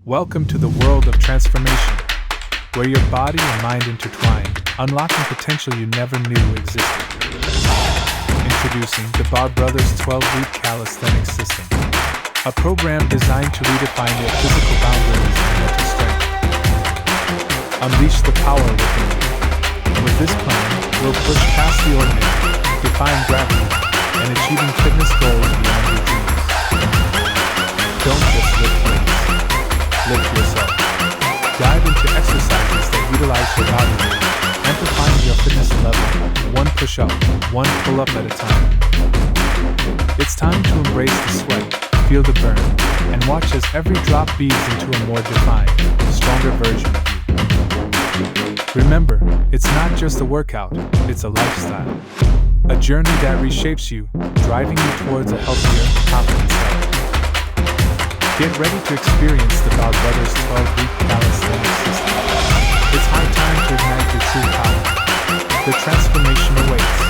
Welcome to the world of transformation, where your body and mind intertwine, unlocking potential you never knew existed. Introducing the Bar Brothers 12-Week Calisthenics System, a program designed to redefine your physical boundaries and mental strength. Unleash the power within you. With this plan, we'll push past the ordinary, defying gravity, and achieving fitness goals beyond your dreams. Don't just lift weights. Lift yourself. Dive into exercises that utilize your body weight, amplifying your fitness level, one push-up, one pull-up at a time. It's time to embrace the sweat, feel the burn, and watch as every drop beads into a more defined, stronger version of you. Remember, it's not just a workout, it's a lifestyle. A journey that reshapes you, driving you towards a healthier, confident self. Get ready to experience the Bar Brothers 12-Week Calisthenics System. It's high time to ignite your true power. The transformation awaits.